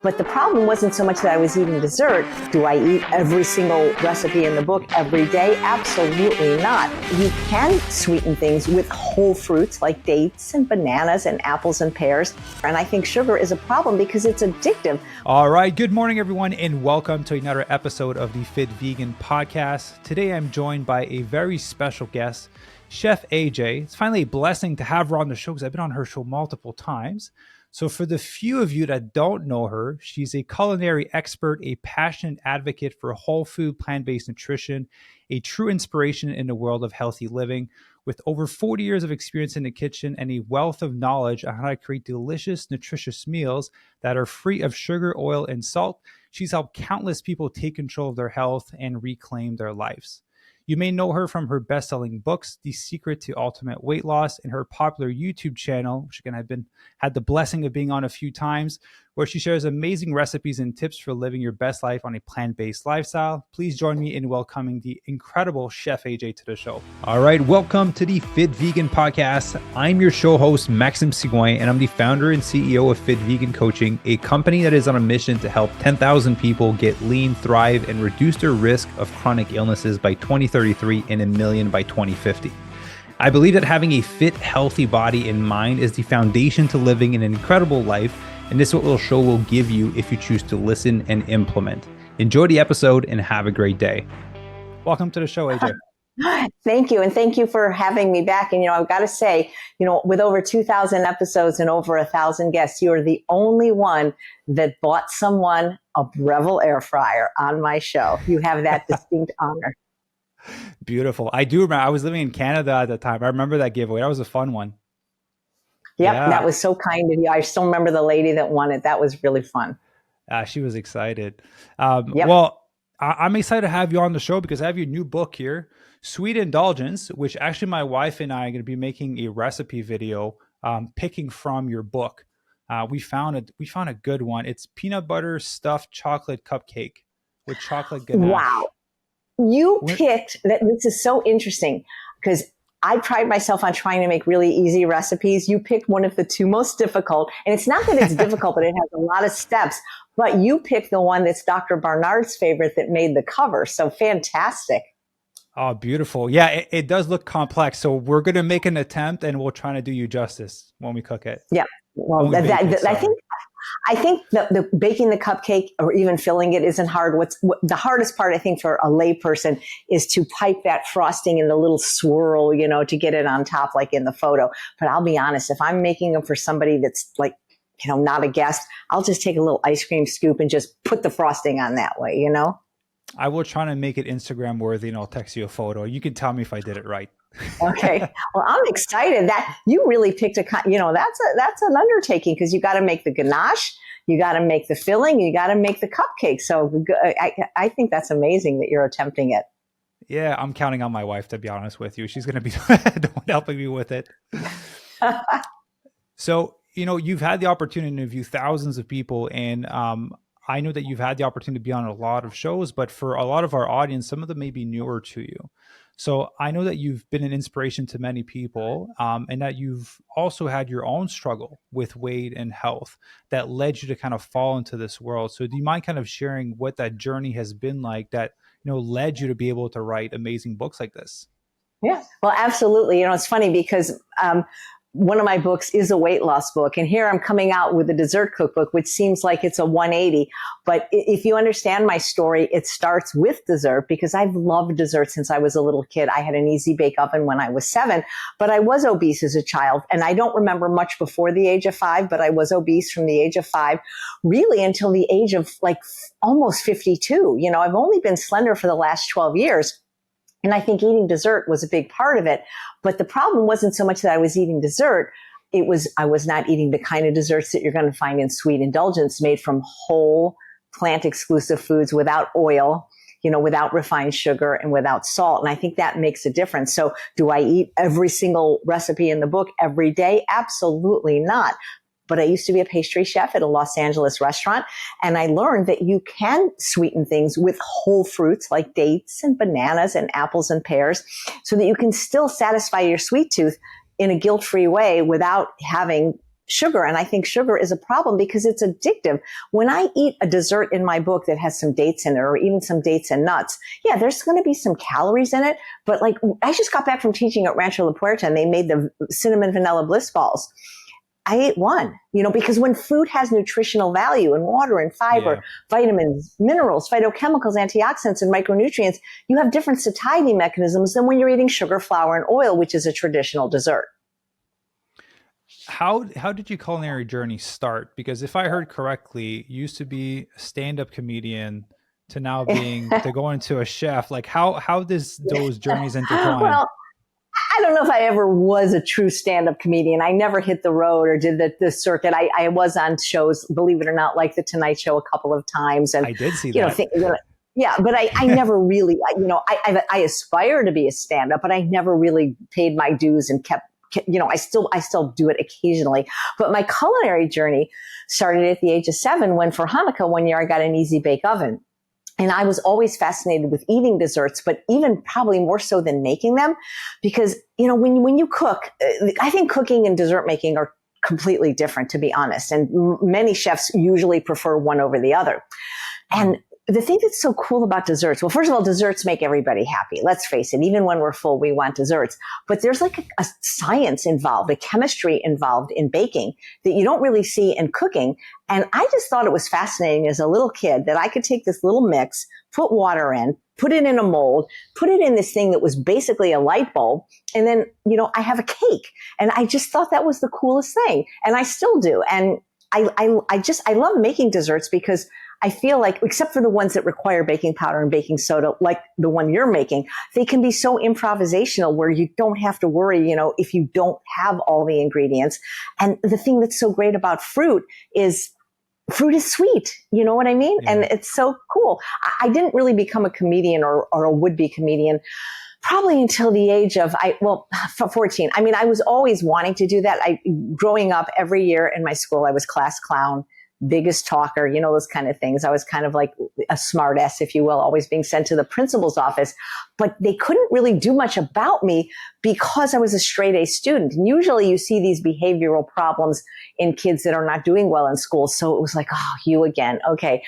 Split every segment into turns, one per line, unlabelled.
But the problem wasn't so much that I was eating dessert. Do I eat every single recipe in the book every day? Absolutely not. You can sweeten things with whole fruits like dates and bananas and apples and pears. And I think sugar is a problem because it's addictive.
All right. Good morning, everyone, and welcome to another episode of the Fit Vegan Podcast. Today, I'm joined by a very special guest, Chef AJ. It's finally a blessing to have her on the show because I've been on her show multiple times. So for the few of you that don't know her, she's a culinary expert, a passionate advocate for whole food, plant-based nutrition, a true inspiration in the world of healthy living. With over 40 years of experience in the kitchen and a wealth of knowledge on how to create delicious, nutritious meals that are free of sugar, oil, and salt, she's helped countless people take control of their health and reclaim their lives. You may know her from her best-selling books, The Secret to Ultimate Weight Loss, and her popular YouTube channel, which again I've had the blessing of being on a few times, where she shares amazing recipes and tips for living your best life on a plant-based lifestyle. Please join me in welcoming the incredible Chef AJ to the show. All right, welcome to the Fit Vegan Podcast. I'm your show host, Maxime, and I'm the founder and CEO of Fit Vegan Coaching, a company that is on a mission to help 10,000 people get lean, thrive, and reduce their risk of chronic illnesses by 2033 and 1 million by 2050. I believe that having a fit, healthy body and mind is the foundation to living an incredible life, and this is what we'll show will give you if you choose to listen and implement. Enjoy the episode and have a great day. Welcome to the show, AJ.
Thank you. And thank you for having me back. And, I've got to say, with over 2,000 episodes and over 1,000 guests, you are the only one that bought someone a Breville air fryer on my show. You have that distinct honor.
Beautiful. I do remember I was living in Canada at the time. I remember that giveaway. That was a fun one.
Yep, yeah. That was so kind of you. I still remember the lady that won it. That was really fun.
She was excited.
Yep.
Well, I'm excited to have you on the show because I have your new book here, Sweet Indulgence, which actually my wife and I are going to be making a recipe video picking from your book. We found a good one. It's peanut butter stuffed chocolate cupcake with chocolate ganache.
Wow. You picked that. This is so interesting because I pride myself on trying to make really easy recipes. You picked one of the two most difficult, and it's not that it's difficult, but it has a lot of steps. But you picked the one that's Dr. Barnard's favorite that made the cover. So fantastic.
Oh, beautiful. Yeah, it does look complex. So we're going to make an attempt and we'll try to do you justice when we cook it.
Yeah. Well, I think the baking the cupcake or even filling it isn't hard. The hardest part, I think, for a layperson is to pipe that frosting in the little swirl, to get it on top, like in the photo. But I'll be honest, if I'm making them for somebody that's like, not a guest, I'll just take a little ice cream scoop and just put the frosting on that way,
I will try to make it Instagram worthy and I'll text you a photo. You can tell me if I did it right.
Okay. Well, I'm excited that you really picked that's an undertaking because you got to make the ganache, you got to make the filling, you got to make the cupcake. So I think that's amazing that you're attempting it.
Yeah, I'm counting on my wife, to be honest with you. She's going to be helping me with it. So, you've had the opportunity to interview thousands of people, and I know that you've had the opportunity to be on a lot of shows, but for a lot of our audience, some of them may be newer to you. So I know that you've been an inspiration to many people, and that you've also had your own struggle with weight and health that led you to kind of fall into this world. So do you mind kind of sharing what that journey has been like that, led you to be able to write amazing books like this?
Yeah, well, absolutely. It's funny because one of my books is a weight loss book. And here I'm coming out with a dessert cookbook, which seems like it's a 180. But if you understand my story, it starts with dessert because I've loved dessert since I was a little kid. I had an easy bake oven when I was 7, but I was obese as a child. And I don't remember much before the age of 5, but I was obese from the age of 5, really until the age of almost 52. I've only been slender for the last 12 years. And I think eating dessert was a big part of it. But the problem wasn't so much that I was eating dessert. I was not eating the kind of desserts that you're going to find in Sweet Indulgence made from whole plant exclusive foods without oil, without refined sugar and without salt. And I think that makes a difference. So do I eat every single recipe in the book every day? Absolutely not. But I used to be a pastry chef at a Los Angeles restaurant, and I learned that you can sweeten things with whole fruits like dates and bananas and apples and pears so that you can still satisfy your sweet tooth in a guilt-free way without having sugar. And I think sugar is a problem because it's addictive. When I eat a dessert in my book that has some dates in it, or even some dates and nuts, yeah, there's going to be some calories in it. But like, I just got back from teaching at Rancho La Puerta, and they made the cinnamon vanilla bliss balls. I ate one, because when food has nutritional value and water and fiber, vitamins, minerals, phytochemicals, antioxidants, and micronutrients, you have different satiety mechanisms than when you're eating sugar, flour, and oil, which is a traditional dessert.
How did your culinary journey start? Because if I heard correctly, you used to be a stand-up comedian to now to go into a chef. Like how does those journeys intertwine?
Well, I don't know if I ever was a true stand-up comedian. I never hit the road or did the circuit. I was on shows, believe it or not, like The Tonight Show a couple of times. And
I did see that.
Yeah, but I never really, I aspire to be a stand-up, but I never really paid my dues and kept, I still do it occasionally. But my culinary journey started at the age of 7 when for Hanukkah one year I got an easy bake oven. And I was always fascinated with eating desserts, but even probably more so than making them, because, when you cook, I think cooking and dessert making are completely different, to be honest. And many chefs usually prefer one over the other. And the thing that's so cool about desserts, well, first of all, desserts make everybody happy. Let's face it. Even when we're full, we want desserts. But there's like a science involved, a chemistry involved in baking that you don't really see in cooking. And I just thought it was fascinating as a little kid that I could take this little mix, put water in, put it in a mold, put it in this thing that was basically a light bulb. And then, I have a cake. And I just thought that was the coolest thing. And I still do. And I love making desserts because I feel like, except for the ones that require baking powder and baking soda, like the one you're making, they can be so improvisational where you don't have to worry, if you don't have all the ingredients. And the thing that's so great about fruit is sweet. You know what I mean? Yeah. And it's so cool. I didn't really become a comedian or a would-be comedian probably until the age of 14. I mean, I was always wanting to do that. Growing up every year in my school, I was class clown, biggest talker, those kind of things. I was kind of like a smart ass, if you will, always being sent to the principal's office, but they couldn't really do much about me because I was a straight A student. And usually you see these behavioral problems in kids that are not doing well in school. So it was like, oh, you again. Okay.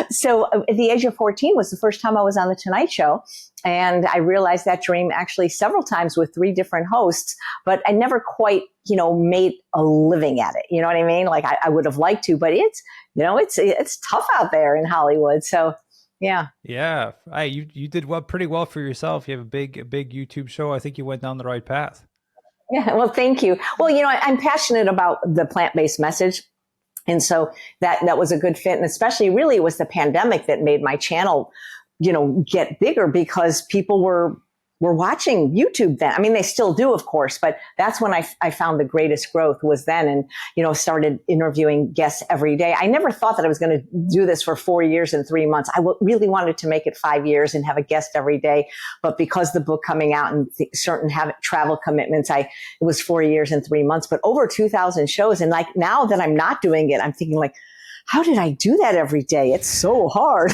So at the age of 14 was the first time I was on The Tonight Show. And I realized that dream actually several times with 3 different hosts, but I never quite, made a living at it. You know what I mean? Like I would have liked to, but it's tough out there in Hollywood. So yeah.
Yeah. You did pretty well for yourself. You have a big YouTube show. I think you went down the right path.
Yeah. Well, thank you. Well, I'm passionate about the plant-based message. And so that was a good fit. And especially really it was the pandemic that made my channel, get bigger because people were watching YouTube then. I mean, they still do, of course, but that's when I found the greatest growth was then and, started interviewing guests every day. I never thought that I was going to do this for 4 years and 3 months. I really wanted to make it 5 years and have a guest every day. But because the book coming out and certain travel commitments, it was 4 years and 3 months, but over 2,000 shows. And like now that I'm not doing it, I'm thinking like, how did I do that every day? It's so hard.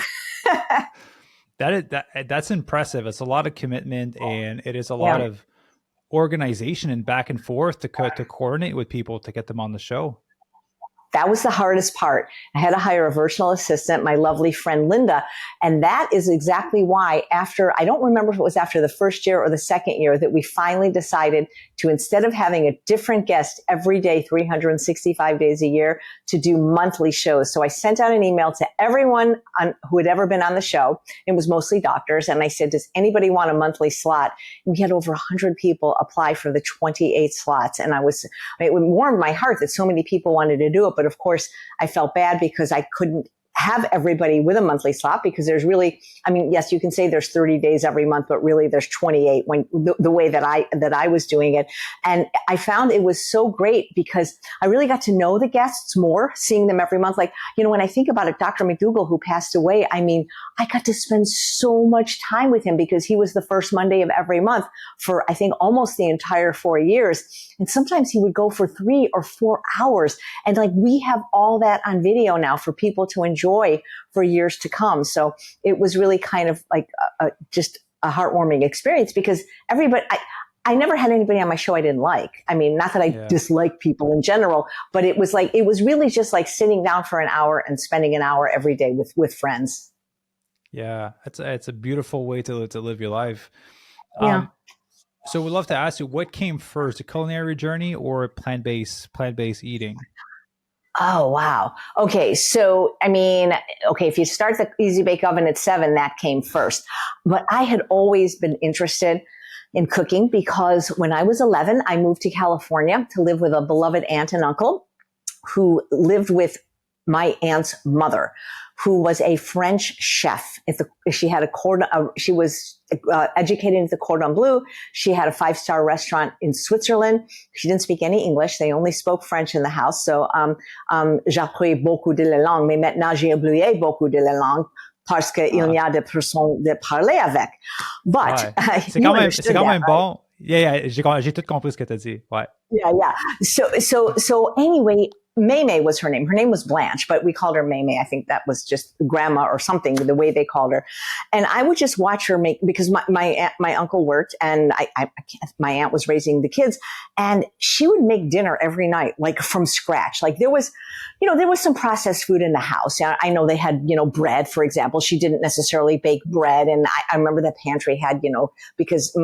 That's impressive. It's a lot of commitment and it is a lot of organization and back and forth to coordinate with people to get them on the show.
That was the hardest part. I had to hire a virtual assistant, my lovely friend Linda. And that is exactly why I don't remember if it was after the first year or the second year that we finally decided to, instead of having a different guest every day, 365 days a year, to do monthly shows. So I sent out an email to everyone who had ever been on the show. It was mostly doctors. And I said, does anybody want a monthly slot? And we had over 100 people apply for the 28 slots. And it warmed my heart that so many people wanted to do it. But of course, I felt bad because I couldn't have everybody with a monthly slot because there's really, yes, you can say there's 30 days every month, but really there's 28 when the way that I was doing it. And I found it was so great because I really got to know the guests more, seeing them every month. Like, when I think about it, Dr. McDougall, who passed away, I got to spend so much time with him because he was the first Monday of every month for, I think, almost the entire 4 years. And sometimes he would go for 3 or 4 hours. And like, we have all that on video now for people to enjoy for years to come. So it was really kind of like just a heartwarming experience because everybody, I never had anybody on my show I didn't like. I mean, not that I dislike people in general, but it was really just like sitting down for an hour and spending an hour every day with friends.
Yeah, it's a beautiful way to live your life.
Yeah.
So we'd love to ask you, what came first, the culinary journey or plant-based eating?
Oh, wow. Okay. So, I mean, okay, if you start the Easy Bake Oven at 7, that came first. But I had always been interested in cooking because when I was 11, I moved to California to live with a beloved aunt and uncle who lived with my aunt's mother, who was a French chef. She had she was educated at the Cordon Bleu. She had a 5-star restaurant in Switzerland. She didn't speak any English. They only spoke French in the house. So, j'appris beaucoup de la langue, mais maintenant j'ai oublié beaucoup de la langue parce qu'il y a des personnes de parler avec. But
c'est quand même bon. Yeah, j'ai tout compris ce que tu as dit. Ouais.
Yeah. So anyway, Maymay was her name. Her name was Blanche, but we called her Maymay. I think that was just grandma or something, the way they called her. And I would just watch her make, because my uncle worked and my aunt was raising the kids, and she would make dinner every night, like from scratch. Like there was some processed food in the house. I know they had, bread, for example. She didn't necessarily bake bread. And I remember the pantry had, because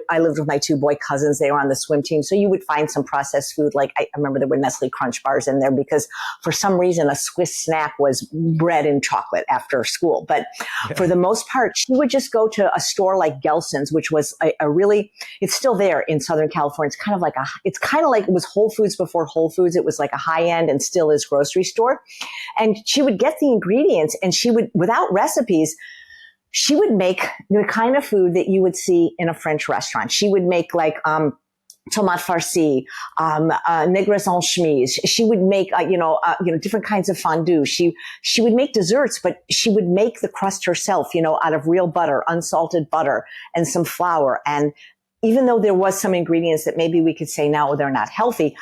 I lived with my 2 boy cousins. They were on the swim team. So you would find some processed food. Like I remember there were Nestle Crunch bars in there because for some reason a Swiss snack was bread and chocolate after school. But for the most part, she would just go to a store like Gelson's, which was it's still there in Southern California. It's kind of like it was Whole Foods before Whole Foods. It was like a high end and still is grocery store. And she would get the ingredients and she would, without recipes, she would make the kind of food that you would see in a French restaurant. She would make like, tomate farci, négresse en chemise. She would make, different kinds of fondue. She would make desserts, but she would make the crust herself, out of real butter, unsalted butter, and some flour. And even though there was some ingredients that maybe we could say now they're not healthy,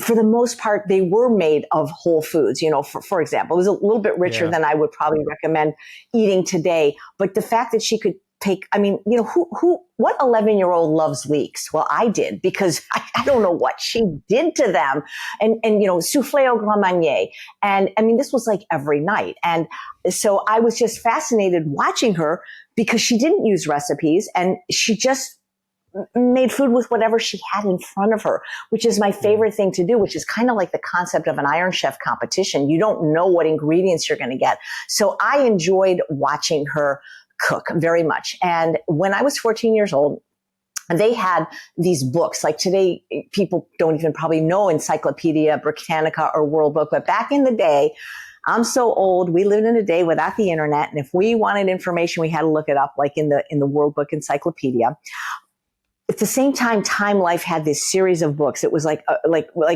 for the most part, they were made of whole foods. For example, it was a little bit richer than I would probably recommend eating today. But the fact that she could take, what 11-year-old loves leeks? Well, I did, because I don't know what she did to them. And soufflé au grand marnier. And this was like every night. And so I was just fascinated watching her because she didn't use recipes and she just made food with whatever she had in front of her, which is my favorite thing to do, which is kind of like the concept of an Iron Chef competition. You don't know what ingredients you're going to get. So I enjoyed watching her cook very much. And when I was 14 years old, they had these books. Like today, people don't even probably know Encyclopedia Britannica or World Book, but back in the day, I'm so old. We lived in a day without the internet. And if we wanted information, we had to look it up, like in the World Book Encyclopedia. At the same time, Time Life had this series of books. It was like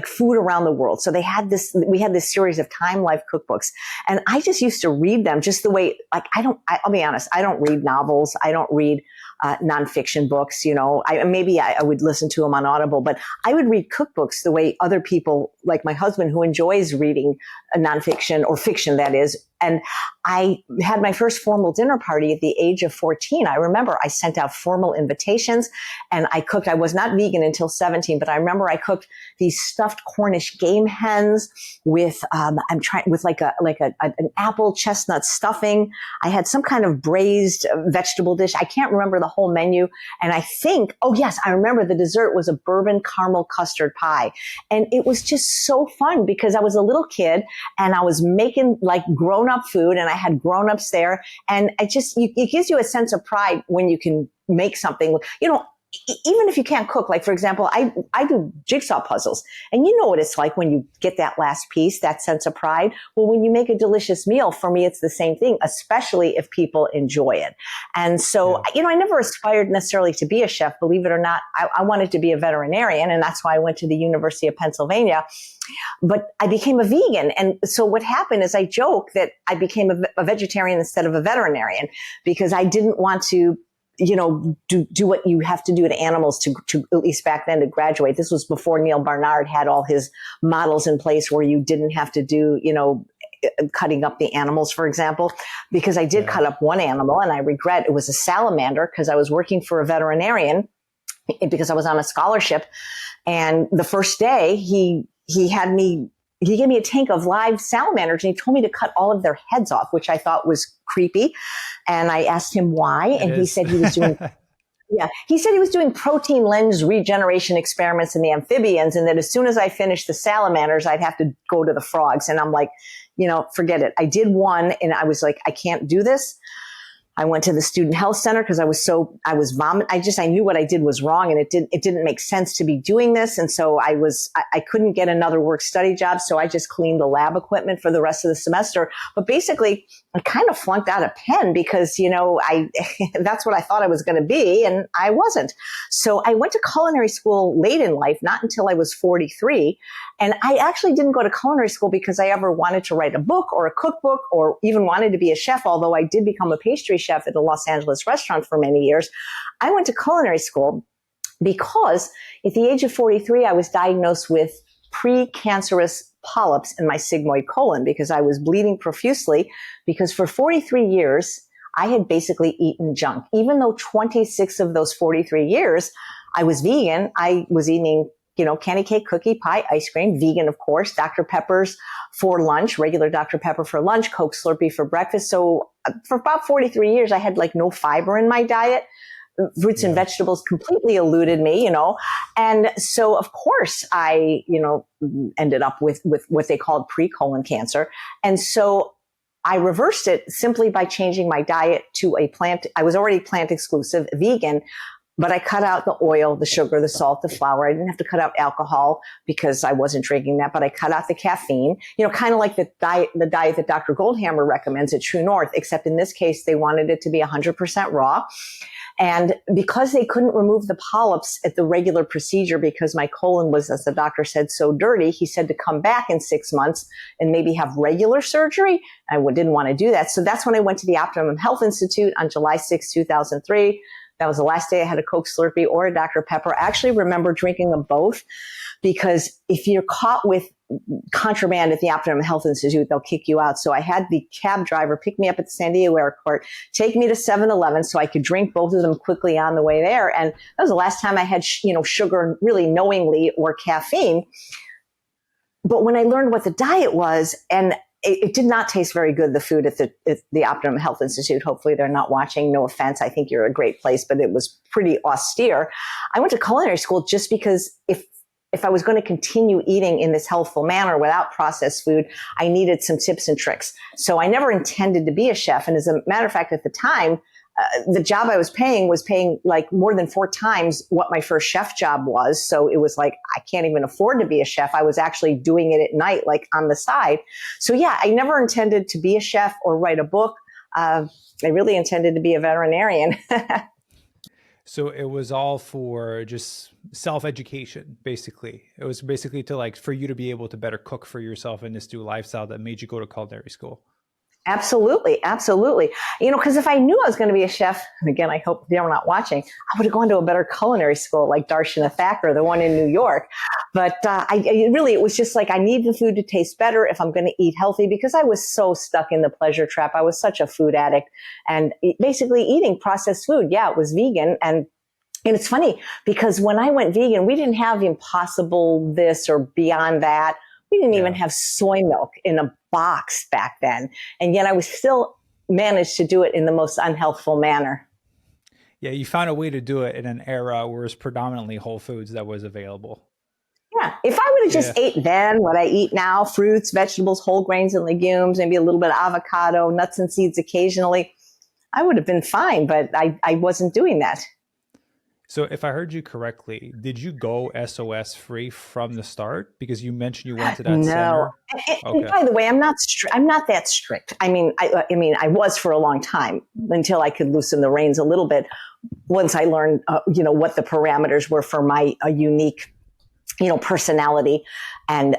food around the world. So we had this series of Time Life cookbooks. And I just used to read them just the way, I'll be honest, I don't read novels. I don't read nonfiction books. I would listen to them on Audible, but I would read cookbooks the way other people, like my husband, who enjoys reading nonfiction or fiction, that is. And I had my first formal dinner party at the age of 14. I remember I sent out formal invitations and I cooked. I was not vegan until 17, but I remember I cooked these stuffed Cornish game hens with, an apple chestnut stuffing. I had some kind of braised vegetable dish. I can't remember the whole menu. And I think, oh yes, I remember the dessert was a bourbon caramel custard pie. And it was just so fun because I was a little kid and I was making like grown-up food and I had grown-ups there. And it gives you a sense of pride when you can make something, even if you can't cook. Like, for example, I do jigsaw puzzles, and you know what it's like when you get that last piece, that sense of pride. Well, when you make a delicious meal, for me, it's the same thing, especially if people enjoy it. And so, I never aspired necessarily to be a chef, believe it or not. I wanted to be a veterinarian, and that's why I went to the University of Pennsylvania. But I became a vegan. And so what happened is I joke that I became a vegetarian instead of a veterinarian because I didn't want to do what you have to do to animals to at least back then to graduate. This was before Neil Barnard had all his models in place where you didn't have to do, cutting up the animals, for example, because I did cut up one animal and I regret it was a salamander because I was working for a veterinarian. because I was on a scholarship. And the first day he gave me a tank of live salamanders and he told me to cut all of their heads off, which I thought was creepy. And I asked him why. And he said he was doing yeah, he said he was doing protein lens regeneration experiments in the amphibians, and that as soon as I finished the salamanders, I'd have to go to the frogs. And I'm like, forget it. I did one and I was like, I can't do this. I went to the student health center because I was vomiting. I knew what I did was wrong and it didn't make sense to be doing this. And so I couldn't get another work study job. So I just cleaned the lab equipment for the rest of the semester. But basically I kind of flunked out of Penn because, that's what I thought I was going to be. And I wasn't. So I went to culinary school late in life, not until I was 43. And I actually didn't go to culinary school because I ever wanted to write a book or a cookbook or even wanted to be a chef, although I did become a pastry chef at a Los Angeles restaurant for many years. I went to culinary school because at the age of 43, I was diagnosed with precancerous polyps in my sigmoid colon because I was bleeding profusely because for 43 years, I had basically eaten junk. Even though 26 of those 43 years, I was vegan, I was eating candy cake, cookie, pie, ice cream, vegan, of course, Dr. Pepper's for lunch, regular Dr. Pepper for lunch, Coke Slurpee for breakfast. So for about 43 years, I had like no fiber in my diet. Fruits and vegetables completely eluded me, And so, of course, I, ended up with what they called pre-colon cancer. And so I reversed it simply by changing my diet to I was already plant exclusive, vegan. But I cut out the oil, the sugar, the salt, the flour. I didn't have to cut out alcohol because I wasn't drinking that, but I cut out the caffeine, kind of like the diet that Dr. Goldhammer recommends at True North, except in this case, they wanted it to be 100% raw. And because they couldn't remove the polyps at the regular procedure because my colon was, as the doctor said, so dirty, he said to come back in 6 months and maybe have regular surgery. I didn't want to do that. So that's when I went to the Optimum Health Institute on July 6, 2003. That was the last day I had a Coke Slurpee or a Dr. Pepper. I actually remember drinking them both because if you're caught with contraband at the Optimum Health Institute, they'll kick you out. So I had the cab driver pick me up at the San Diego airport, take me to 7-Eleven so I could drink both of them quickly on the way there. And that was the last time I had, sugar really knowingly or caffeine. But when I learned what the diet was, and it did not taste very good, the food at the Optimum Health Institute. Hopefully they're not watching. No offense. I think you're a great place, but it was pretty austere. I went to culinary school just because if I was going to continue eating in this healthful manner without processed food, I needed some tips and tricks. So I never intended to be a chef. And as a matter of fact, at the time, the job I was paying like more than 4 times what my first chef job was. So it was like, I can't even afford to be a chef. I was actually doing it at night, like on the side. So yeah, I never intended to be a chef or write a book. I really intended to be a veterinarian.
So it was all for just self-education, basically. It was basically for you to be able to better cook for yourself in this new lifestyle that made you go to culinary school.
Absolutely. Absolutely. Because if I knew I was going to be a chef, and again, I hope they're not watching, I would have gone to a better culinary school like Darshana Thacker, the one in New York. But it was just like, I need the food to taste better if I'm going to eat healthy because I was so stuck in the pleasure trap. I was such a food addict and basically eating processed food. Yeah, it was vegan. And it's funny because when I went vegan, we didn't have Impossible this or Beyond that. We didn't even have soy milk in a box back then. And yet I was still managed to do it in the most unhealthful manner.
Yeah, you found a way to do it in an era where it's predominantly whole foods that was available.
Yeah. If I would have just ate then what I eat now, fruits, vegetables, whole grains and legumes, maybe a little bit of avocado, nuts and seeds occasionally, I would have been fine. But I wasn't doing that.
So if I heard you correctly, did you go SOS free from the start? Because you mentioned you went to that center.
And by the way, I'm not that strict. I mean, I was for a long time until I could loosen the reins a little bit. Once I learned, what the parameters were for my unique, personality and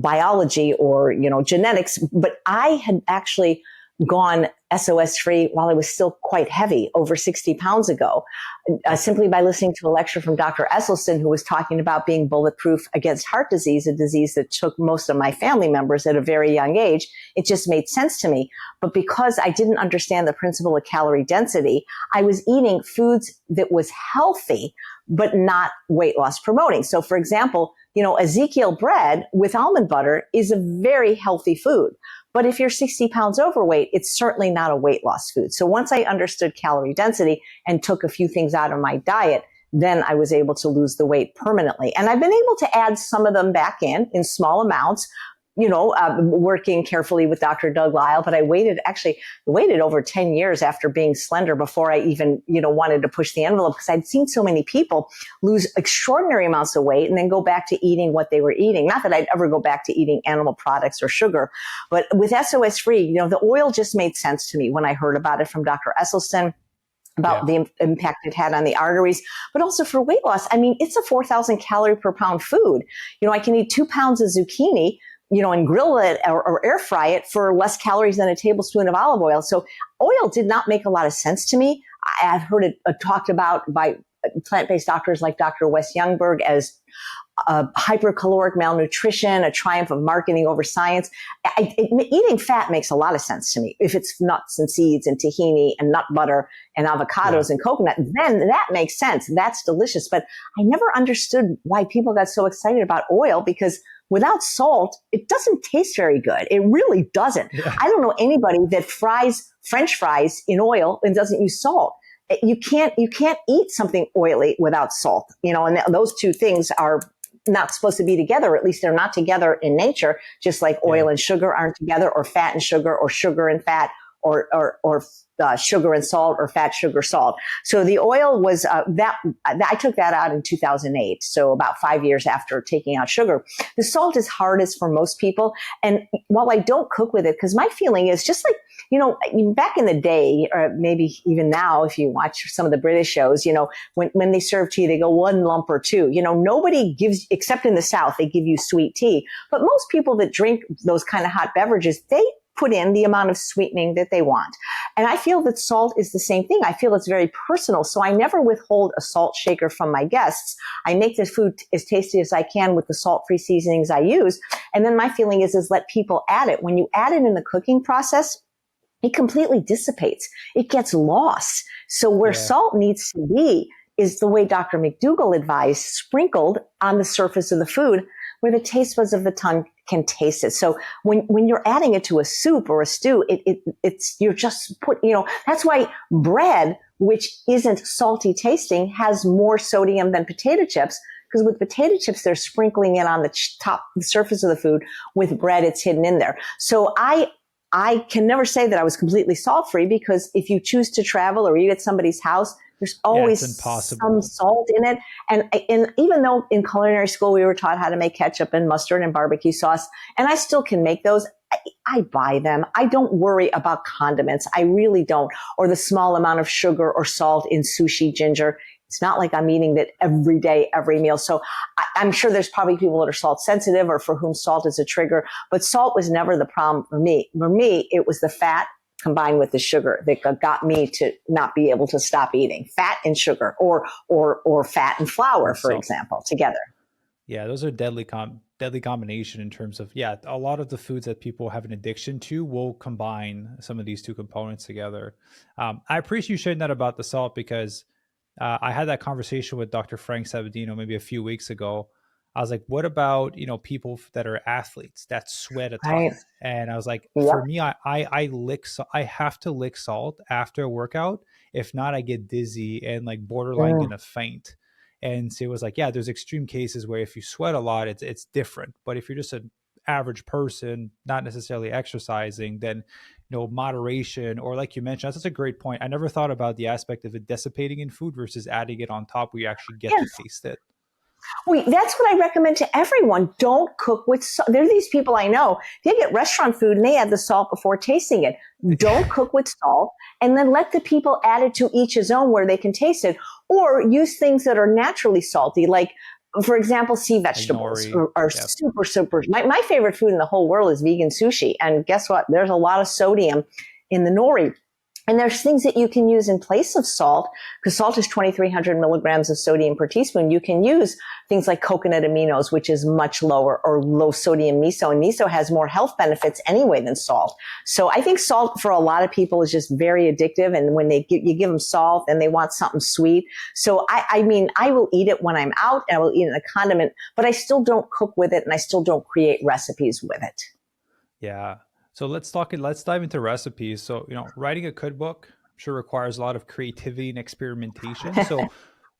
biology or genetics. But I had actually gone SOS free while I was still quite heavy, over 60 pounds ago, simply by listening to a lecture from Dr. Esselstyn, who was talking about being bulletproof against heart disease, a disease that took most of my family members at a very young age. It just made sense to me. But because I didn't understand the principle of calorie density, I was eating foods that was healthy, but not weight loss promoting. So for example, Ezekiel bread with almond butter is a very healthy food. But if you're 60 pounds overweight, it's certainly not a weight loss food. So once I understood calorie density and took a few things out of my diet, then I was able to lose the weight permanently. And I've been able to add some of them back in small amounts, working carefully with Dr. Doug Lisle, but I waited over 10 years after being slender before I even, wanted to push the envelope, because I'd seen so many people lose extraordinary amounts of weight and then go back to eating what they were eating. Not that I'd ever go back to eating animal products or sugar, but with SOS free, the oil just made sense to me when I heard about it from Dr. Esselstyn, about the impact it had on the arteries, but also for weight loss. I mean, it's a 4,000 calorie per pound food. I can eat 2 pounds of zucchini, and grill it or air fry it for less calories than a tablespoon of olive oil. So oil did not make a lot of sense to me. I've heard it talked about by plant-based doctors like Dr. Wes Youngberg as hypercaloric malnutrition, a triumph of marketing over science. Eating fat makes a lot of sense to me. If it's nuts and seeds and tahini and nut butter and avocados and coconut, then that makes sense. That's delicious. But I never understood why people got so excited about oil, because without salt, it doesn't taste very good. It really doesn't. Yeah. I don't know anybody that fries French fries in oil and doesn't use salt. You can't eat something oily without salt, and those two things are not supposed to be together. At least they're not together in nature, just like oil and sugar aren't together, or fat and sugar, or sugar and fat, or sugar and salt, or fat, sugar, salt. So the oil was I took that out in 2008. So about 5 years after taking out sugar. The salt is hardest for most people. And while I don't cook with it, because my feeling is just like, back in the day, or maybe even now, if you watch some of the British shows, when they serve tea, they go 1 lump or 2. Nobody gives, except in the South, they give you sweet tea. But most people that drink those kind of hot beverages, they put in the amount of sweetening that they want. And I feel that salt is the same thing. I feel it's very personal. So I never withhold a salt shaker from my guests. I make the food as tasty as I can with the salt-free seasonings I use. And then my feeling is let people add it. When you add it in the cooking process, it completely dissipates. It gets lost. So where salt needs to be is the way Dr. McDougall advised, sprinkled on the surface of the food where the taste buds of the tongue can taste it. So when you're adding it to a soup or a stew, you're just that's why bread, which isn't salty tasting, has more sodium than potato chips. Because with potato chips, they're sprinkling it on the the surface of the food. With bread, it's hidden in there. So I can never say that I was completely salt-free, because if you choose to travel or eat at somebody's house, there's always some salt in it. And even though in culinary school we were taught how to make ketchup and mustard and barbecue sauce, and I still can make those, I buy them. I don't worry about condiments. I really don't. Or the small amount of sugar or salt in sushi ginger. It's not like I'm eating that every day, every meal. So I'm sure there's probably people that are salt sensitive or for whom salt is a trigger, but salt was never the problem for me. For me, it was the fat combined with the sugar that got me to not be able to stop eating. Fat and sugar, or fat and flour, for example, together.
Yeah, those are deadly combination in terms of, a lot of the foods that people have an addiction to will combine some of these two components together. I appreciate you sharing that about the salt, because I had that conversation with Dr. Frank Sabatino maybe a few weeks ago. I was like, what about, people that are athletes that sweat a ton? Right. And I was like, for me, I have to lick salt after a workout. If not, I get dizzy and like borderline gonna faint. And so it was like, there's extreme cases where if you sweat a lot, it's different. But if you're just an average person, not necessarily exercising, then moderation, or like you mentioned, that's a great point. I never thought about the aspect of it dissipating in food versus adding it on top where you actually get to taste it.
Well, that's what I recommend to everyone. Don't cook with salt. There are these people I know, they get restaurant food and they add the salt before tasting it. Don't cook with salt, and then let the people add it to each his own where they can taste it, or use things that are naturally salty, like, for example, sea vegetables are super. My favorite food in the whole world is vegan sushi. And guess what? There's a lot of sodium in the nori. And there's things that you can use in place of salt, because salt is 2,300 milligrams of sodium per teaspoon. You can use things like coconut aminos, which is much lower, or low sodium miso. And miso has more health benefits anyway than salt. So I think salt for a lot of people is just very addictive. And when you give them salt, and they want something sweet. So I mean, I will eat it when I'm out, and I will eat it in a condiment, but I still don't cook with it, and I still don't create recipes with it.
Yeah. So let's dive into recipes. So, writing a cookbook, I'm sure, requires a lot of creativity and experimentation. So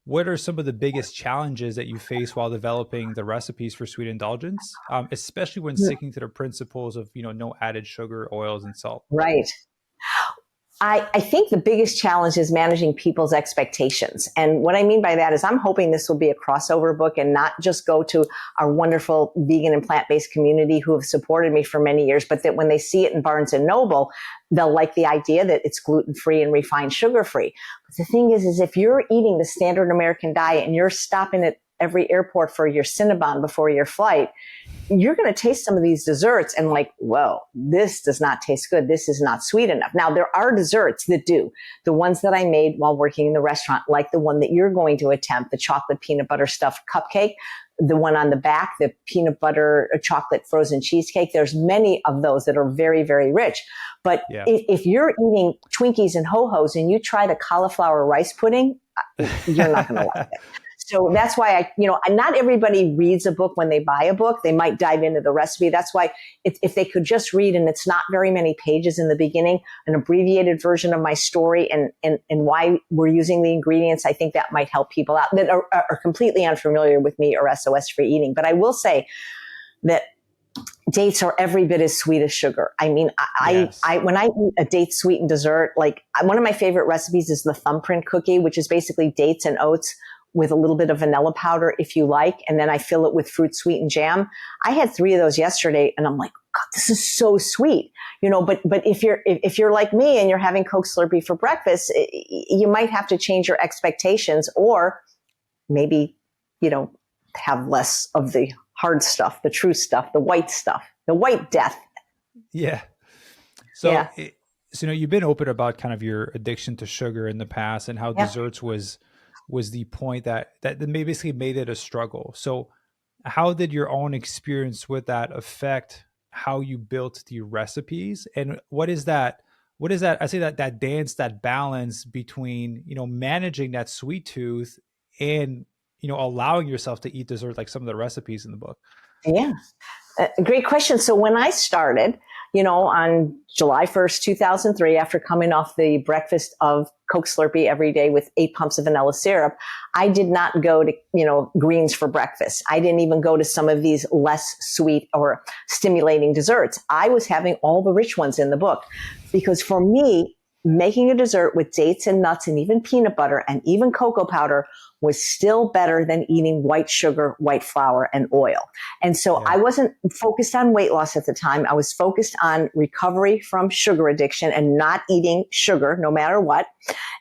what are some of the biggest challenges that you face while developing the recipes for Sweet Indulgence, especially when sticking to the principles of, no added sugar, oils, and salt?
Right. I think the biggest challenge is managing people's expectations. And what I mean by that is I'm hoping this will be a crossover book and not just go to our wonderful vegan and plant-based community who have supported me for many years, but that when they see it in Barnes and Noble, they'll like the idea that it's gluten-free and refined sugar-free. But the thing is if you're eating the standard American diet and you're stopping at every airport for your Cinnabon before your flight, you're going to taste some of these desserts and like, whoa, this does not taste good. This is not sweet enough. Now, there are desserts that do. The ones that I made while working in the restaurant, like the one that you're going to attempt, the chocolate peanut butter stuffed cupcake, the one on the back, the peanut butter chocolate frozen cheesecake. There's many of those that are very, very rich. But if you're eating Twinkies and Ho-Hos and you try the cauliflower rice pudding, you're not going to like it. So that's why not everybody reads a book when they buy a book. They might dive into the recipe. That's why if they could just read, and it's not very many pages in the beginning, an abbreviated version of my story and why we're using the ingredients, I think that might help people out that are completely unfamiliar with me or SOS Free Eating. But I will say that dates are every bit as sweet as sugar. I mean, when I eat a date sweetened dessert, like one of my favorite recipes is the thumbprint cookie, which is basically dates and oats with a little bit of vanilla powder if you like. And then I fill it with fruit sweetened jam. I had 3 of those yesterday and I'm like, God, this is so sweet. But if you're like me and you're having Coke Slurpee for breakfast, you might have to change your expectations, or maybe, have less of the hard stuff, the true stuff, the white death.
Yeah. So, you've been open about kind of your addiction to sugar in the past and how desserts was the point that basically made it a struggle. So how did your own experience with that affect how you built the recipes? And what is that? I say that dance, that balance between, managing that sweet tooth and, allowing yourself to eat dessert like some of the recipes in the book.
Yeah. Great question. So when I started, on July 1st, 2003, after coming off the breakfast of Coke Slurpee every day with 8 pumps of vanilla syrup, I did not go to, greens for breakfast. I didn't even go to some of these less sweet or stimulating desserts. I was having all the rich ones in the book, because for me, making a dessert with dates and nuts and even peanut butter and even cocoa powder was still better than eating white sugar, white flour, and oil. And so I wasn't focused on weight loss at the time. I was focused on recovery from sugar addiction and not eating sugar no matter what.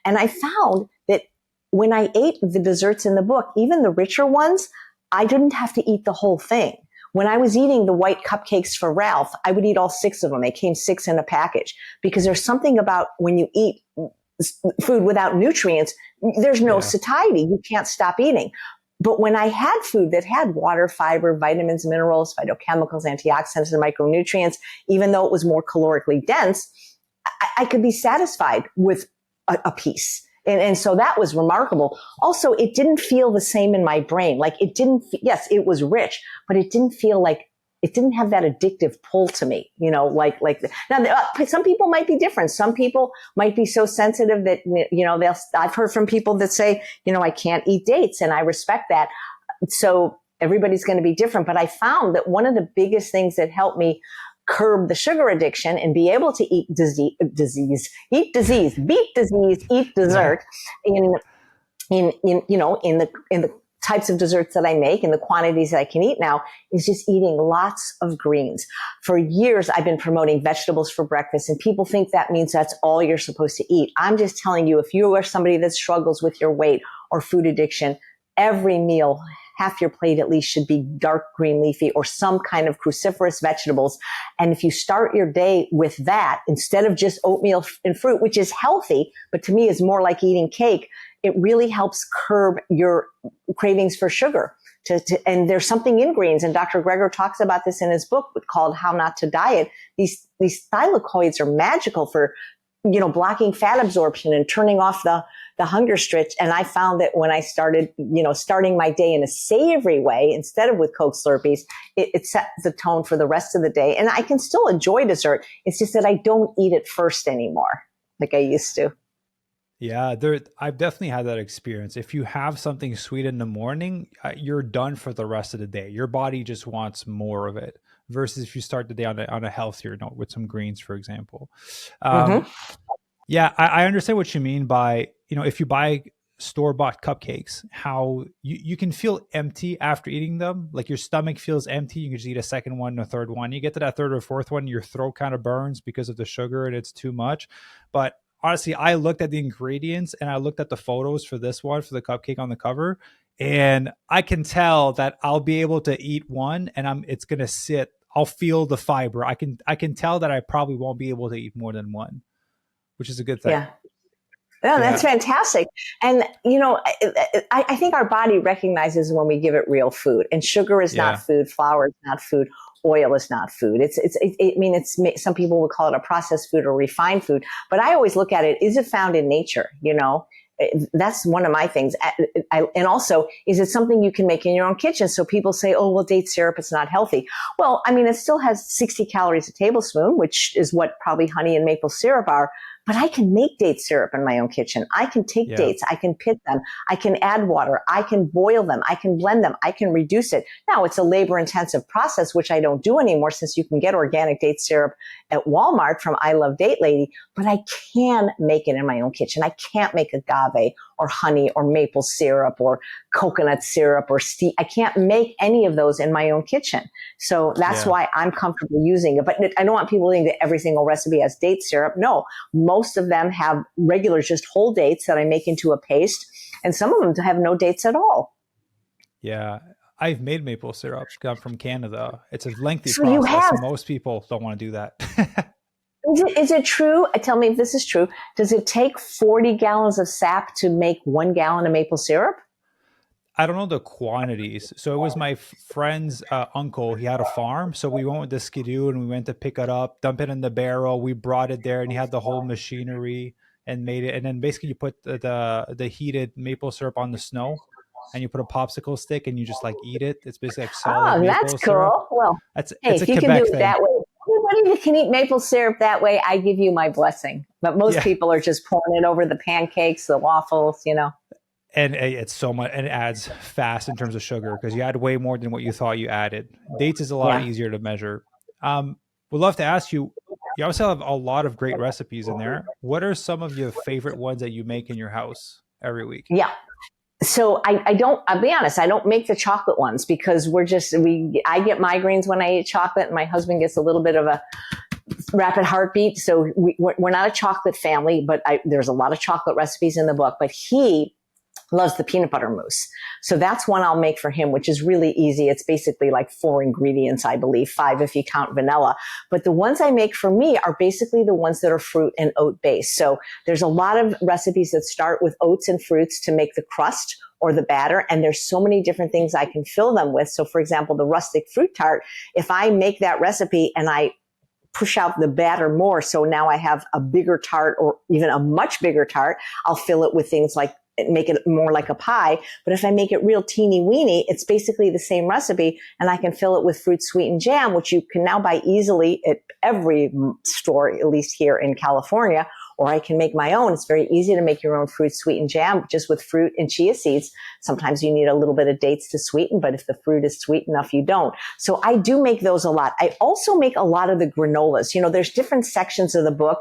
And I found that when I ate the desserts in the book, even the richer ones, I didn't have to eat the whole thing. When I was eating the white cupcakes for Ralph, I would eat all 6 of them. They came 6 in a package, because there's something about when you eat food without nutrients, there's no satiety. You can't stop eating. But when I had food that had water, fiber, vitamins, minerals, phytochemicals, antioxidants, and micronutrients, even though it was more calorically dense, I could be satisfied with a piece. And so that was remarkable. Also, it didn't feel the same in my brain. Like yes, it was rich, but it didn't feel like, it didn't have that addictive pull to me, now some people might be different. Some people might be so sensitive that, I've heard from people that say, I can't eat dates, and I respect that. So everybody's going to be different. But I found that one of the biggest things that helped me curb the sugar addiction and be able to eat beat disease, eat dessert in the types of desserts that I make and the quantities that I can eat now, is just eating lots of greens. For years, I've been promoting vegetables for breakfast, and people think that means that's all you're supposed to eat. I'm just telling you, if you are somebody that struggles with your weight or food addiction, every meal half your plate at least should be dark green leafy or some kind of cruciferous vegetables. And if you start your day with that, instead of just oatmeal and fruit, which is healthy, but to me is more like eating cake, it really helps curb your cravings for sugar. And there's something in greens, and Dr. Greger talks about this in his book called How Not to Diet. These thylakoids are magical for, blocking fat absorption and turning off the hunger stretch. And I found that when I started, starting my day in a savory way instead of with Coke Slurpees, it sets the tone for the rest of the day. And I can still enjoy dessert. It's just that I don't eat it first anymore like I used to.
Yeah, I've definitely had that experience. If you have something sweet in the morning, you're done for the rest of the day. Your body just wants more of it. Versus if you start the day on a healthier note with some greens, for example. Yeah, I understand what you mean by, if you buy store-bought cupcakes, how you can feel empty after eating them. Like your stomach feels empty. You can just eat a second one, a third one. You get to that third or fourth one, your throat kind of burns because of the sugar and it's too much. But honestly, I looked at the ingredients and I looked at the photos for this one, for the cupcake on the cover, and I can tell that I'll be able to eat one and it's going to sit. I'll feel the fiber. I can tell that I probably won't be able to eat more than one, which is a good thing.
Yeah. Oh, that's fantastic. And, I think our body recognizes when we give it real food, and sugar is not food. Flour is not food. Oil is not food. Some people would call it a processed food or refined food, but I always look at it, is it found in nature? That's one of my things. And also, is it something you can make in your own kitchen? So people say, oh, well, date syrup, it's not healthy. Well, it still has 60 calories a tablespoon, which is what probably honey and maple syrup are. But I can make date syrup in my own kitchen. I can take dates. I can pit them. I can add water. I can boil them. I can blend them. I can reduce it. Now, it's a labor-intensive process, which I don't do anymore since you can get organic date syrup at Walmart from I Love Date Lady. But I can make it in my own kitchen. I can't make agave or honey or maple syrup or coconut syrup or I can't make any of those in my own kitchen. So that's why I'm comfortable using it. But I don't want people to think that every single recipe has date syrup. No, most of them have regular, just whole dates that I make into a paste. And some of them have no dates at all.
Yeah. I've made maple syrup. I'm from Canada. It's a lengthy
So
process. Most people don't want to do that.
Is it true? Tell me if this is true. Does it take 40 gallons of sap to make 1 gallon of maple syrup?
I don't know the quantities. So it was my friend's uncle. He had a farm. So we went with the skidoo and we went to pick it up, dump it in the barrel. We brought it there and he had the whole machinery and made it. And then basically you put the heated maple syrup on the snow and you put a popsicle stick and you just like eat it. It's basically like solid maple
that's
syrup.
Cool. Well,
it's
if
a
you
Quebec
can do it
thing.
that way, anybody that can eat maple syrup that way, I give you my blessing. But most people are just pouring it over the pancakes, the waffles,
And it's so much, and it adds fast in terms of sugar because you add way more than what you thought you added. Dates is a lot easier to measure. Would love to ask you, you obviously have a lot of great recipes in there. What are some of your favorite ones that you make in your house every week?
Yeah. So I'll be honest, I don't make the chocolate ones because I get migraines when I eat chocolate and my husband gets a little bit of a rapid heartbeat. So we're not a chocolate family, but there's a lot of chocolate recipes in the book, but he loves the peanut butter mousse. So that's one I'll make for him, which is really easy. It's basically like 4 ingredients, I believe, 5 if you count vanilla. But the ones I make for me are basically the ones that are fruit and oat based. So there's a lot of recipes that start with oats and fruits to make the crust or the batter. And there's so many different things I can fill them with. So for example, the rustic fruit tart, if I make that recipe and I push out the batter more, so now I have a bigger tart or even a much bigger tart, I'll fill it with things like make it more like a pie. But if I make it real teeny weeny, it's basically the same recipe and I can fill it with fruit sweetened jam, which you can now buy easily at every store, at least here in California, or I can make my own. It's very easy to make your own fruit sweetened jam just with fruit and chia seeds. Sometimes you need a little bit of dates to sweeten, but if the fruit is sweet enough, you don't. So I do make those a lot. I also make a lot of the granolas. There's different sections of the book.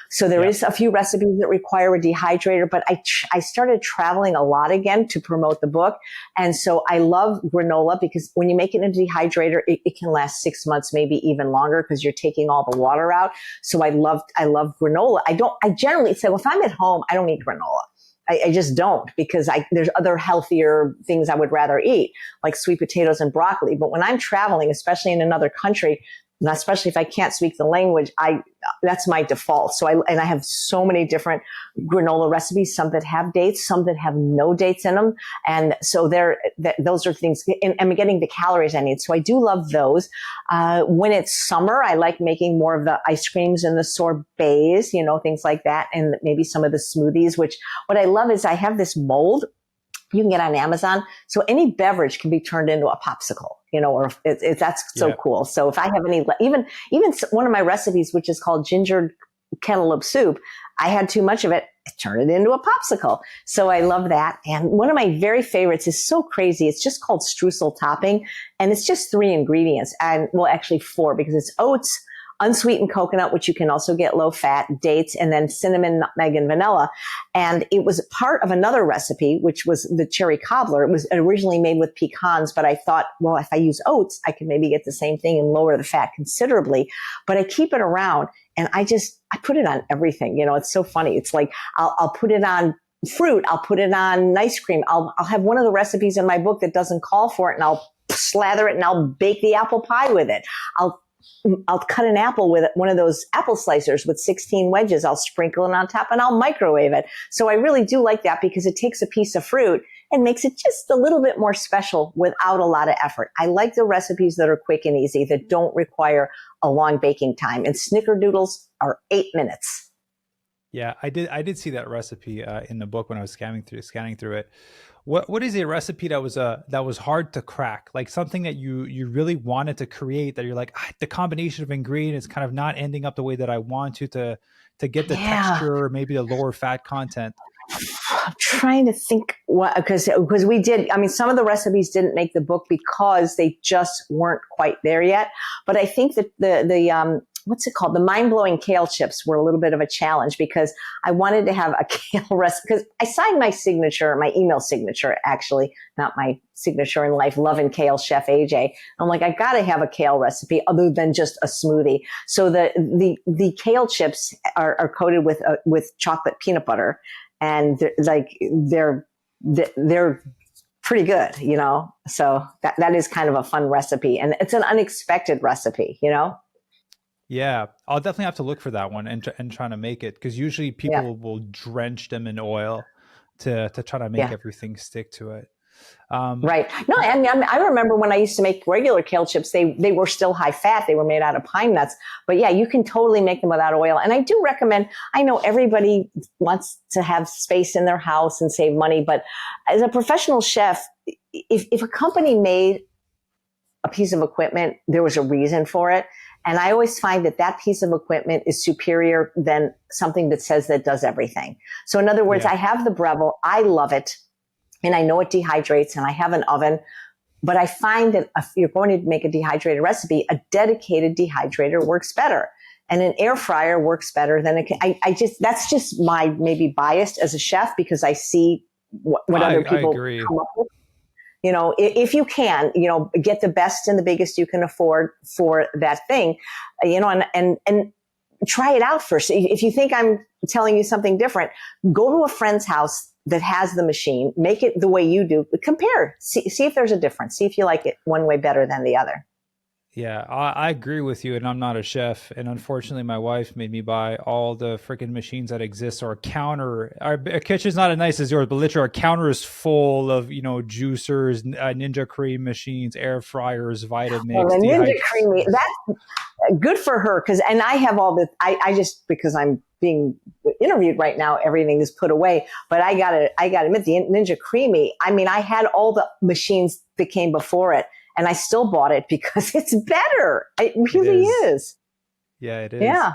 So there is a few recipes that require a dehydrator, but I started traveling a lot again to promote the book. And so I love granola because when you make it in a dehydrator, it can last 6 months, maybe even longer because you're taking all the water out. So I love granola. I generally say, well, if I'm at home, I don't eat granola. I just don't, because there's other healthier things I would rather eat, like sweet potatoes and broccoli. But when I'm traveling, especially in another country, and especially if I can't speak the language, that's my default. So I have so many different granola recipes, some that have dates, some that have no dates in them. And so those are things, and I'm getting the calories I need. So I do love those. When it's summer, I like making more of the ice creams and the sorbets, things like that. And maybe some of the smoothies, which what I love is I have this mold you can get on Amazon. So any beverage can be turned into a popsicle, or that's so cool. So if I have any, even one of my recipes, which is called ginger cantaloupe soup, I had too much of it, I turned it into a popsicle. So I love that. And one of my very favorites is so crazy. It's just called streusel topping. And it's just 3 ingredients. And well, actually 4, because it's oats, unsweetened coconut, which you can also get low fat, dates, and then cinnamon, nutmeg, and vanilla. And it was part of another recipe, which was the cherry cobbler. It was originally made with pecans, but I thought, well, if I use oats, I can maybe get the same thing and lower the fat considerably. But I keep it around, and I put it on everything. It's so funny. It's like, I'll put it on fruit. I'll put it on ice cream. I'll have one of the recipes in my book that doesn't call for it, and I'll slather it, and I'll bake the apple pie with it. I'll cut an apple with one of those apple slicers with 16 wedges. I'll sprinkle it on top, and I'll microwave it. So I really do like that, because it takes a piece of fruit and makes it just a little bit more special without a lot of effort. I like the recipes that are quick and easy, that don't require a long baking time. And snickerdoodles are 8 minutes.
Yeah, I did see that recipe in the book when I was scanning through it. What is a recipe that was hard to crack? Like something that you really wanted to create, that you're like, the combination of ingredients kind of not ending up the way that I want to get the texture, or maybe the lower fat content.
I'm trying to think because we did. I mean, some of the recipes didn't make the book because they just weren't quite there yet. But I think that the what's it called? The mind-blowing kale chips were a little bit of a challenge, because I wanted to have a kale recipe, because I signed my signature, my email signature, actually, not my signature in life, Love and Kale Chef AJ. I'm like, I got to have a kale recipe other than just a smoothie. So the kale chips are coated with chocolate peanut butter, and they're pretty good, So that is kind of a fun recipe, and it's an unexpected recipe,
Yeah, I'll definitely have to look for that one and trying to make it, because usually people will drench them in oil to try to make everything stick to it.
Right. No, I remember when I used to make regular kale chips, they were still high fat. They were made out of pine nuts. But yeah, you can totally make them without oil. And I do recommend, I know everybody wants to have space in their house and save money, but as a professional chef, if a company made a piece of equipment, there was a reason for it. And I always find that piece of equipment is superior than something that says that does everything. So in other words, I have the Breville. I love it. And I know it dehydrates, and I have an oven. But I find that if you're going to make a dehydrated recipe, a dedicated dehydrator works better. And an air fryer works better than that's just my maybe biased as a chef, because I see what other people come up with. If you can, get the best and the biggest you can afford for that thing, and try it out first. If you think I'm telling you something different, go to a friend's house that has the machine, make it the way you do, compare, see if there's a difference, see if you like it one way better than the other.
Yeah, I agree with you, and I'm not a chef. And unfortunately, my wife made me buy all the freaking machines that exist. Or a counter. Our kitchen's not as nice as yours, but literally our counter is full of, juicers, Ninja Cream machines, air fryers, Vitamix.
Well, the Ninja Cream, that's good for her, and I have all the. I just, because I'm being interviewed right now, everything is put away. But I gotta admit, the Ninja Creamy. I mean, I had all the machines that came before it, and I still bought it because it's better. It really is.
Yeah, it is.
Yeah.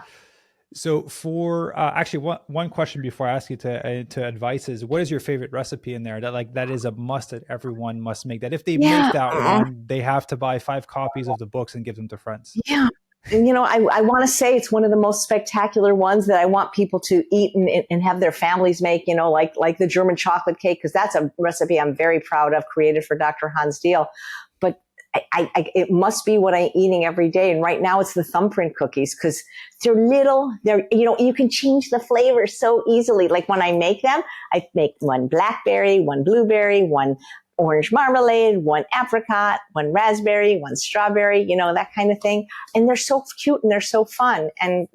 So for actually one question before I ask you to advice is, what is your favorite recipe in there that is a must, that everyone must make, that if they make that one, they have to buy 5 copies of the books and give them to friends?
Yeah. And, I want to say it's one of the most spectacular ones that I want people to eat and have their families make, like the German chocolate cake, because that's a recipe I'm very proud of, created for Dr. Hans Diehl. But it must be what I'm eating every day. And right now it's the thumbprint cookies because you can change the flavor so easily. Like when I make them, I make one blackberry, one blueberry, one orange marmalade, one apricot, one raspberry, one strawberry, that kind of thing. And they're so cute and they're so fun. And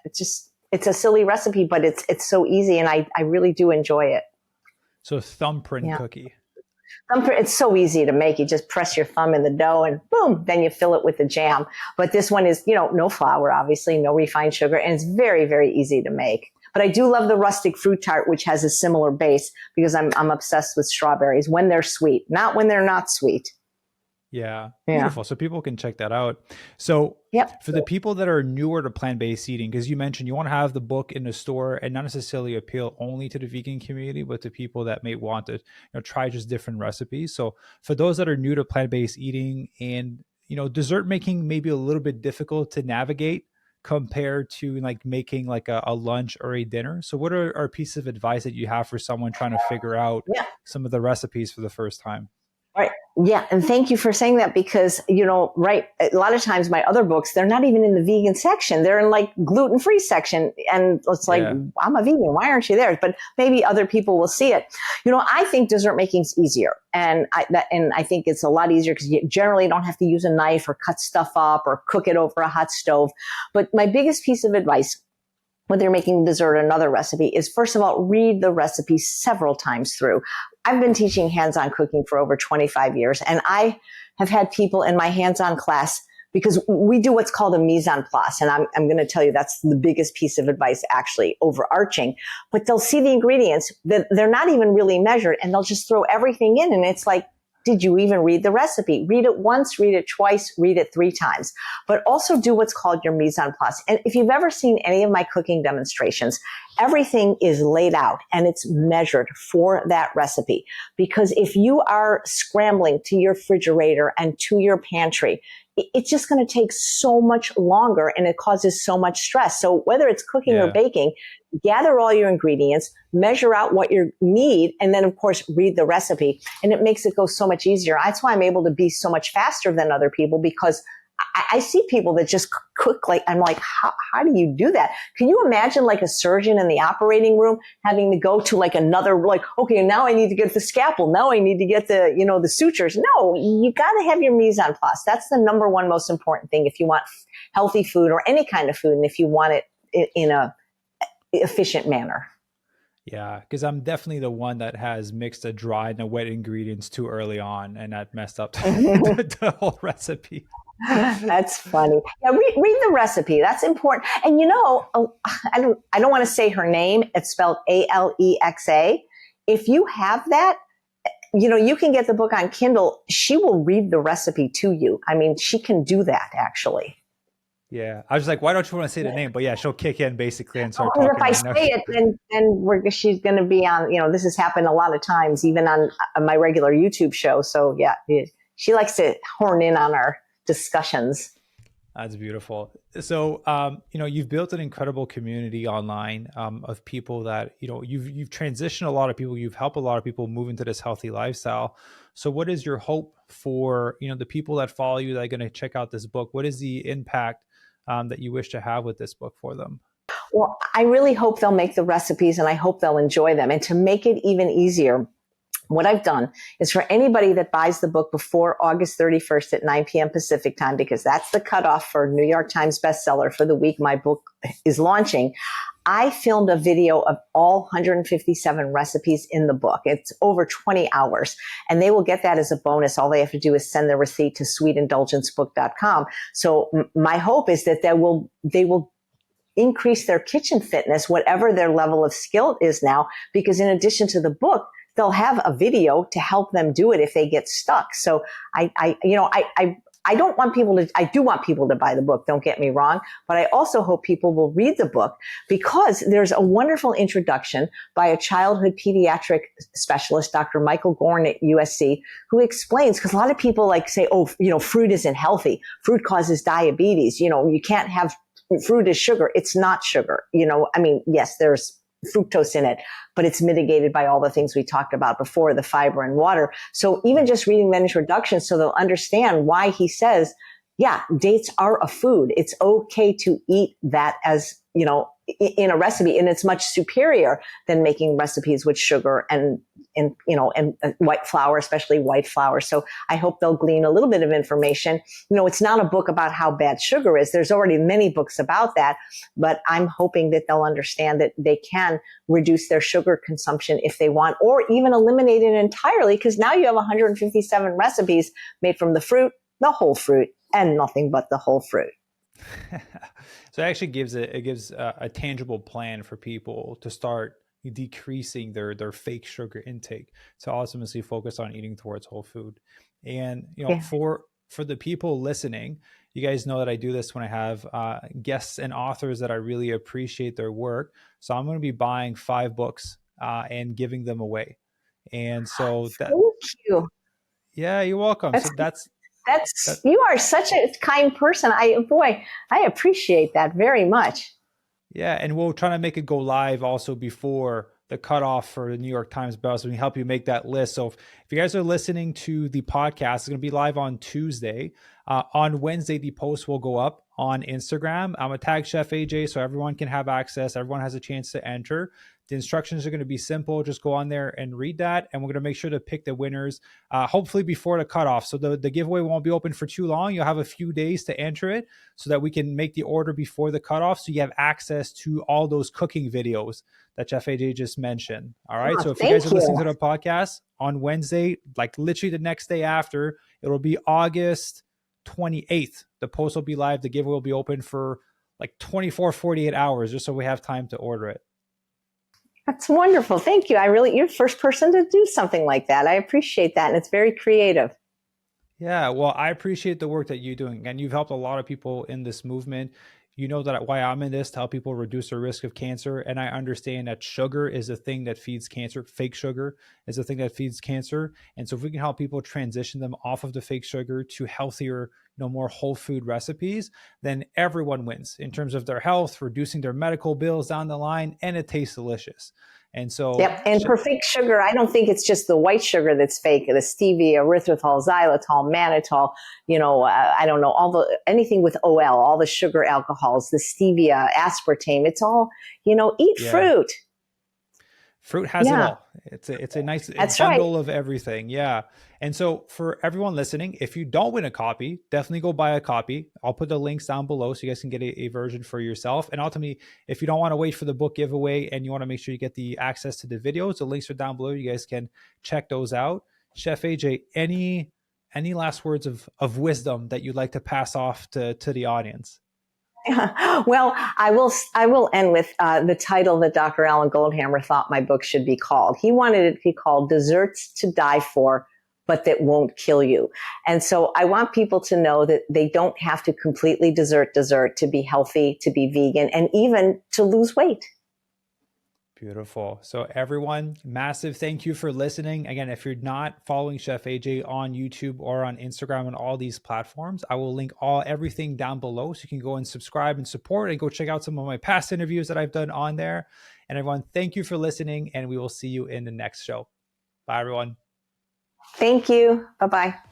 it's a silly recipe, but it's so easy. And I really do enjoy it.
So thumbprint cookie.
It's so easy to make. You just press your thumb in the dough and boom, then you fill it with the jam. But this one is, no flour, obviously, no refined sugar, and it's very, very easy to make. But I do love the rustic fruit tart, which has a similar base because I'm obsessed with strawberries when they're sweet, not when they're not sweet.
Yeah. Beautiful. So people can check that out. So for the people that are newer to plant-based eating, because you mentioned you want to have the book in the store and not necessarily appeal only to the vegan community, but to people that may want to try just different recipes. So for those that are new to plant-based eating and, dessert making may be a little bit difficult to navigate compared to like making like a lunch or a dinner. So what are pieces of advice that you have for someone trying to figure out some of the recipes for the first time?
Right. Yeah. And thank you for saying that because, right. A lot of times my other books, they're not even in the vegan section. They're in like gluten-free section. And it's like, I'm a vegan. Why aren't you there? But maybe other people will see it. I think dessert making is easier. And I think it's a lot easier because you generally don't have to use a knife or cut stuff up or cook it over a hot stove. But my biggest piece of advice whether you're making dessert or another recipe is, first of all, read the recipe several times through. I've been teaching hands-on cooking for over 25 years, and I have had people in my hands-on class because we do what's called a mise en place. And I'm going to tell you that's the biggest piece of advice, actually overarching. But they'll see the ingredients that they're not even really measured, and they'll just throw everything in. And it's like, did you even read the recipe? Read it once, read it twice, read it 3 times. But also do what's called your mise en place. And if you've ever seen any of my cooking demonstrations, everything is laid out and it's measured for that recipe. Because if you are scrambling to your refrigerator and to your pantry, it's just going to take so much longer and it causes so much stress. So whether it's cooking or baking, gather all your ingredients, measure out what you need, and then, of course, read the recipe. And it makes it go so much easier. That's why I'm able to be so much faster than other people, because I see people that just cook I'm like, how do you do that? Can you imagine like a surgeon in the operating room having to go to like another, okay, now I need to get the scalpel. Now I need to get the, the sutures. No, you got to have your mise en place. That's the number one most important thing if you want healthy food or any kind of food, and if you want it in a efficient manner.
Yeah, because I'm definitely the one that has mixed a dry and a wet ingredients too early on, and that messed up the whole recipe.
That's funny. Yeah, read the recipe. That's important. And I don't want to say her name. It's spelled Alexa. If you have that, you can get the book on Kindle. She will read the recipe to you. I mean, she can do that actually.
Yeah, I was like, why don't you want to say the name? But yeah, she'll kick in basically and start talking.
If I say it, then she's going to be on. This has happened a lot of times, even on my regular YouTube show. So yeah, she likes to horn in on our discussions.
That's beautiful. So, you've built an incredible community online of people that, you've transitioned a lot of people. You've helped a lot of people move into this healthy lifestyle. So what is your hope for, the people that follow you that are going to check out this book? What is the impact that you wish to have with this book for them?
Well, I really hope they'll make the recipes and I hope they'll enjoy them. And to make it even easier, what I've done is for anybody that buys the book before August 31st at 9 p.m. Pacific time, because that's the cutoff for New York Times bestseller for the week my book is launching, I filmed a video of all 157 recipes in the book. It's over 20 hours, and they will get that as a bonus. All they have to do is send the receipt to sweetindulgencebook.com. So my hope is that they will increase their kitchen fitness, whatever their level of skill is now, because in addition to the book, they'll have a video to help them do it if they get stuck. So I don't want people to, I do want people to buy the book, don't get me wrong, but I also hope people will read the book because there's a wonderful introduction by a childhood pediatric specialist, Dr. Michael Gorn at USC, who explains, because a lot of people say, fruit isn't healthy. Fruit causes diabetes. You can't have fruit as sugar. It's not sugar. Yes, there's fructose in it, but it's mitigated by all the things we talked about before, the fiber and water. So even just reading that introduction, so they'll understand why he says, yeah, dates are a food. It's okay to eat that as, in a recipe, and it's much superior than making recipes with sugar and white flour, especially white flour. So I hope they'll glean a little bit of information. It's not a book about how bad sugar is. There's already many books about that, but I'm hoping that they'll understand that they can reduce their sugar consumption if they want, or even eliminate it entirely, because now you have 157 recipes made from the fruit, the whole fruit, and nothing but the whole fruit.
So it actually gives a tangible plan for people to start decreasing their fake sugar intake to ultimately focus on eating towards whole food. And for the people listening, you guys know that I do this when I have guests and authors that I really appreciate their work. So I'm going to be buying 5 books and giving them away. And so
Thank you.
Yeah, you're welcome. So that's
you are such a kind person. I appreciate that very much.
Yeah, and we'll try to make it go live also before the cutoff for the New York Times Bell, so we can help you make that list. So if you guys are listening to the podcast, it's going to be live on Tuesday. On Wednesday, the post will go up on Instagram. I'm going to tag Chef AJ so everyone can have access. Everyone has a chance to enter. The instructions are going to be simple. Just go on there and read that. And we're going to make sure to pick the winners, hopefully before the cutoff. So the giveaway won't be open for too long. You'll have a few days to enter it so that we can make the order before the cutoff. So you have access to all those cooking videos that Chef AJ just mentioned. All right. So if you guys are listening to the podcast on Wednesday, like literally the next day after, it'll be August 28th. The post will be live. The giveaway will be open for like 24, 48 hours just so we have time to order it.
That's wonderful. Thank you. You're the first person to do something like that. I appreciate that. And it's very creative.
Yeah, well, I appreciate the work that you're doing, and you've helped a lot of people in this movement. You know that why I'm in this, to help people reduce their risk of cancer. And I understand that sugar is a thing that feeds cancer. Fake sugar is a thing that feeds cancer. And so if we can help people transition them off of the fake sugar to healthier, more whole food recipes, then everyone wins in terms of their health, reducing their medical bills down the line, and it tastes delicious. And so,
yep. And for fake sugar, I don't think it's just the white sugar that's fake. The stevia, erythritol, xylitol, mannitol, I don't know, anything with OL, all the sugar alcohols, the stevia, aspartame, it's all, eat fruit.
Fruit has it all. It's a nice bundle of everything. Yeah. And so for everyone listening, if you don't win a copy, definitely go buy a copy. I'll put the links down below so you guys can get a version for yourself. And ultimately, if you don't want to wait for the book giveaway and you want to make sure you get the access to the videos, the links are down below. You guys can check those out. Chef AJ, any last words of wisdom that you'd like to pass off to the audience?
Well, I will end with the title that Dr. Alan Goldhammer thought my book should be called. He wanted it to be called Desserts to Die For, but that won't kill you. And so I want people to know that they don't have to completely desert to be healthy, to be vegan, and even to lose weight.
Beautiful. So everyone, massive thank you for listening. Again, if you're not following Chef AJ on YouTube or on Instagram and all these platforms, I will link everything down below so you can go and subscribe and support and go check out some of my past interviews that I've done on there. And everyone, thank you for listening, and we will see you in the next show. Bye, everyone.
Thank you. Bye-bye.